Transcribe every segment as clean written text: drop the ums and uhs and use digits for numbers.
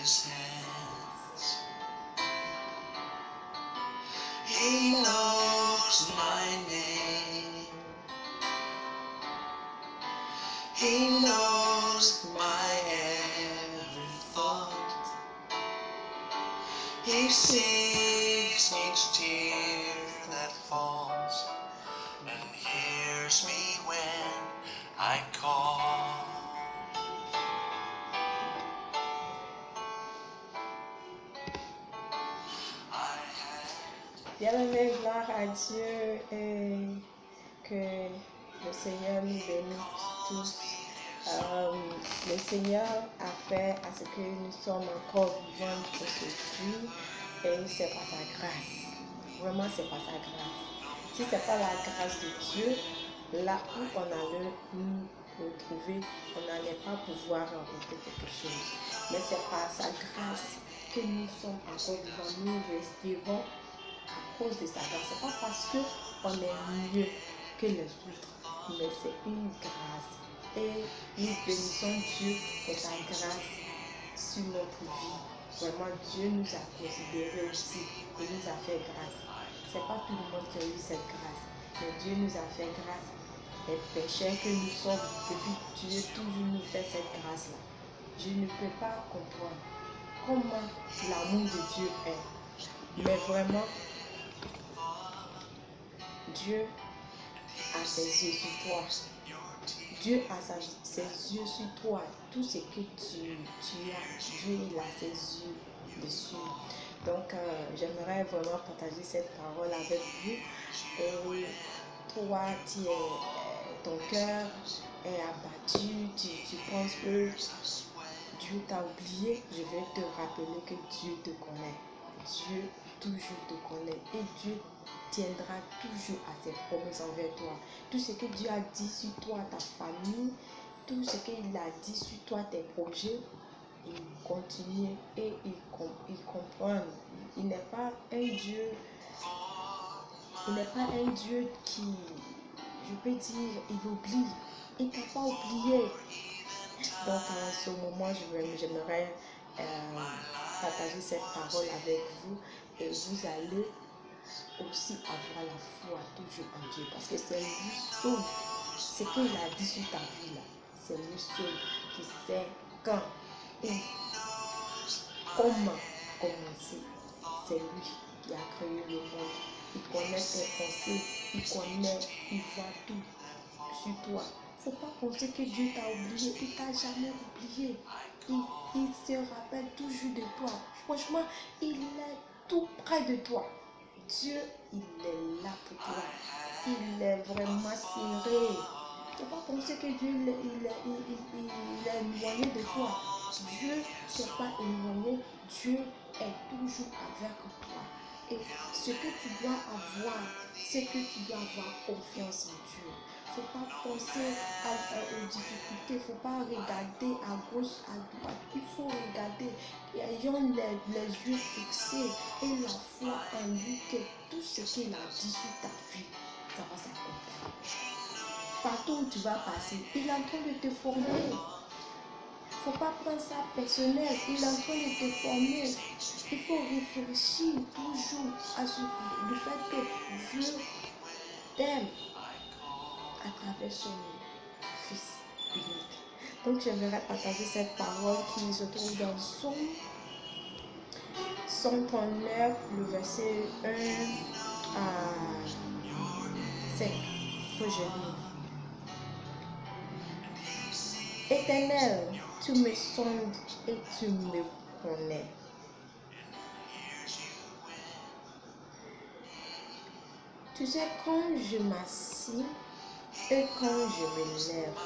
his hands. He knows my name. He knows my every thought. He sees each tear that falls and hears me when I call. Bien-aimé, gloire à Dieu et que le Seigneur nous bénisse tous. Le Seigneur a fait à ce que nous sommes encore vivants aujourd'hui et c'est par sa grâce. Vraiment, c'est par sa grâce. Si c'est pas la grâce de Dieu, là où on allait nous retrouver, on n'allait pas pouvoir rencontrer quelque chose. Mais c'est par sa grâce que nous sommes encore vivants, nous resterons à cause de sa grâce. C'est pas parce qu'on est mieux que les autres, mais c'est une grâce. Et nous bénissons Dieu pour sa grâce sur notre vie. Vraiment, Dieu nous a considérés aussi et nous a fait grâce. C'est pas tout le monde qui a eu cette grâce, mais Dieu nous a fait grâce. Les pécheurs que nous sommes, depuis Dieu toujours nous fait cette grâce-là. Je ne peux pas comprendre comment l'amour de Dieu est. Mais vraiment, Dieu a ses yeux sur toi. Dieu a ses yeux sur toi. Tout ce que tu as, Dieu il a ses yeux dessus. Donc, j'aimerais vraiment partager cette parole avec vous. Et toi, ton cœur est abattu, tu penses que Dieu t'a oublié. Je vais te rappeler que Dieu te connaît. Dieu toujours te connaît. Et Dieu tiendra toujours à ses promesses envers toi. Tout ce que Dieu a dit sur toi, ta famille, tout ce qu'il a dit sur toi, tes projets, il continue et il comprend. Il n'est pas un Dieu, qui, je peux dire, il oublie. Il ne t'a pas oublié. Donc en ce moment, j'aimerais partager cette parole avec vous et vous allez aussi avoir la foi toujours en Dieu, parce que c'est lui seul, ce qu'il a dit sur ta vie là, c'est lui seul qui sait quand et comment commencer. C'est lui qui a créé le monde, il connaît tes pensées, il voit tout sur toi. Faut pas penser que Dieu t'a oublié, il t'a jamais oublié. Il se rappelle toujours de toi. Franchement, il est tout près de toi. Dieu, il est là pour toi. Il est vraiment serré. Il ne faut pas penser que Dieu il est éloigné de toi. Dieu ne s'est pas éloigné. Dieu est toujours avec toi. Et ce que tu dois avoir, c'est que tu dois avoir confiance en Dieu. Il ne faut pas penser aux difficultés. Il ne faut pas regarder à gauche, à droite. Il faut regarder, ayant les yeux fixés et la foi en lui, que tout ce qu'il a dit sur ta vie, ça va s'accomplir. Partout où tu vas passer, il est en train de te former. Il ne faut pas prendre ça personnel. Il est en train de te former. Il faut réfléchir toujours à le fait que Dieu t'aime à travers son Fils unique. Donc j'aimerais partager cette parole qui se trouve dans Psaume 139, le verset 1 à 5. Que je lis. Éternel, tu me sondes et tu me connais. Tu sais quand je m'assis et quand je me lève.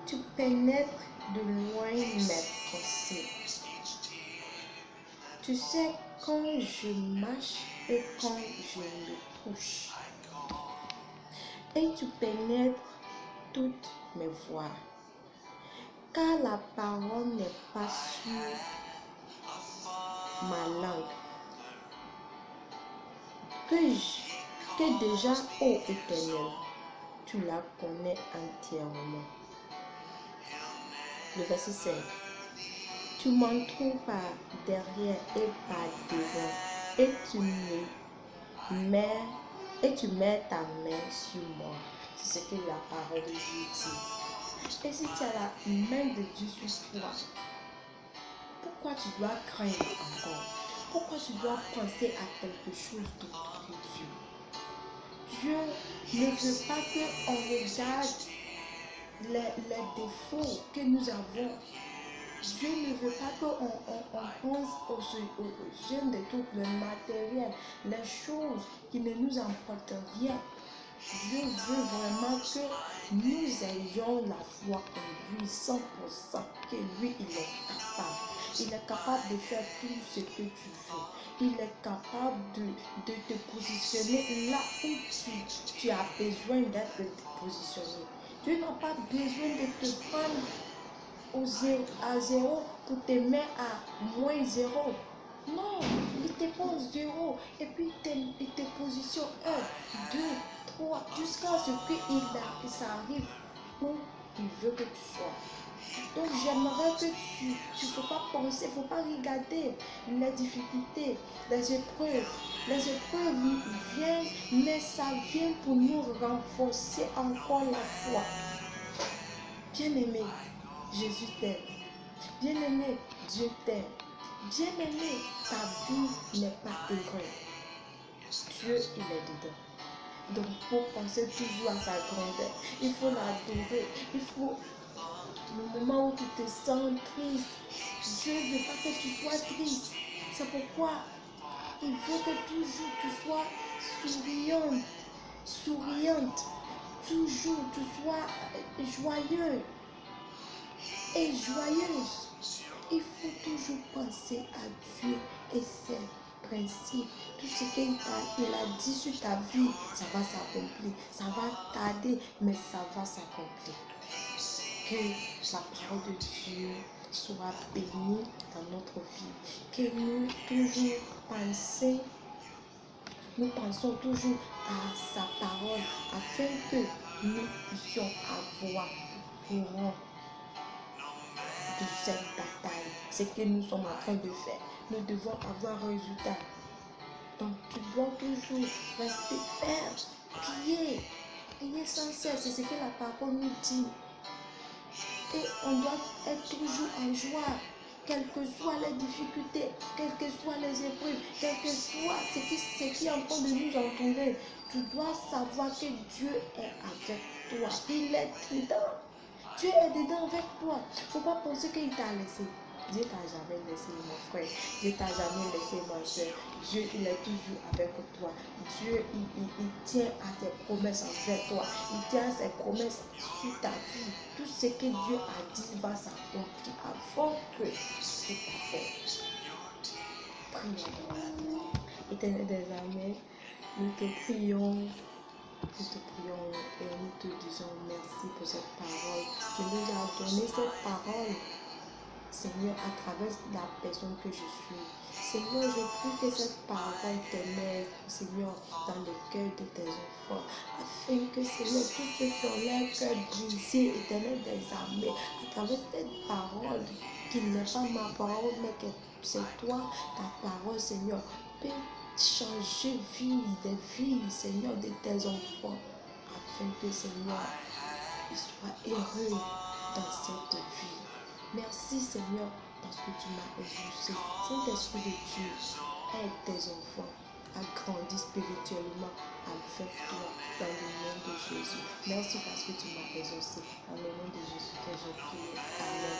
Tu pénètres de loin mes pensées. Tu sais quand je marche et quand je me couche. Et tu pénètres toutes mes voies. Car la parole n'est pas sur ma langue. Que déjà, ô Éternel, tu la connais entièrement. Le verset 5. Tu m'entoures par derrière et par devant, et tu mets ta main sur moi. C'est ce que la parole de Dieu dit. Et si tu as la main de Dieu sur toi, pourquoi tu dois craindre encore? Pourquoi tu dois penser à quelque chose d'autre que Dieu? Dieu ne veut pas qu'on regarde les défauts que nous avons. Dieu ne veut pas qu'on pense aux jeunes des trucs, le matériel, les choses qui ne nous apportent rien. Dieu veut vraiment que nous ayons la foi en lui 100%, que lui, il est capable. Il est capable de faire tout ce que tu veux. Il est capable de te positionner là où tu as besoin d'être positionné. Dieu n'a pas besoin de te prendre à zéro pour te mettre à moins zéro. Non, il te pose zéro et puis il te positionne 1, 2, 3 jusqu'à ce que ça arrive où il veut que tu sois. Donc j'aimerais que tu ne faut pas penser, il ne faut pas regarder les difficultés, les épreuves. Les épreuves viennent, mais ça vient pour nous renforcer encore la foi. Bien-aimé, Jésus t'aime. Bien-aimé, Dieu t'aime. Bien-aimé, ta vie n'est pas heureuse. Dieu, il est dedans. Donc, il faut penser toujours à sa grandeur. Il faut l'adorer. Il faut, le moment où tu te sens triste, Dieu ne veut pas que tu sois triste. C'est pourquoi il veut que toujours tu sois souriante. Toujours tu sois joyeux et joyeuse. Il faut toujours penser à Dieu et ses principes. Tout ce qu'il a dit sur ta vie, ça va s'accomplir. Ça va tarder, mais ça va s'accomplir. Que la parole de Dieu soit bénie dans notre vie. Que nous toujours pensons toujours à sa parole afin que nous puissions avoir courant de cette bataille. C'est ce que nous sommes en train de faire. Nous devons avoir un résultat. Donc tu dois toujours rester ferme, prier sans cesse. C'est ce que la parole nous dit. Et on doit être toujours en joie, quelles que soient les difficultés, quelles que soient les épreuves, quel que soit ce qui est en train de nous entourer. Tu dois savoir que Dieu est avec toi. Il est dedans. Dieu est dedans avec toi. Il ne faut pas penser qu'il t'a laissé. Dieu t'a jamais laissé, mon frère. Dieu t'a jamais laissé, ma soeur. Dieu, il est toujours avec toi. Dieu, il tient à ses promesses envers toi. Il tient à ses promesses sur ta vie. Tout ce que Dieu a dit va s'accomplir avant que tout t'arrive. Prions. Éternel des armées, nous te prions. Nous te prions et nous te disons merci pour cette parole. Tu nous as donné cette parole, Seigneur, à travers la personne que je suis. Seigneur, je prie que cette parole t'élève, Seigneur, dans le cœur de tes enfants, afin que, Seigneur, tous ceux qui ont leur cœur brisé, Éternel des armées, à travers cette parole, qui n'est pas ma parole, mais que c'est toi, ta parole, Seigneur, peut changer des vies, Seigneur, de tes enfants, afin que, Seigneur, ils soient heureux dans cette vie. Merci, Seigneur, parce que tu m'as exaucé. Saint-Esprit de Dieu, aide tes enfants à grandir spirituellement avec toi dans le nom de Jésus. Merci parce que tu m'as exaucé. Dans le nom de Jésus que je prie. Amen.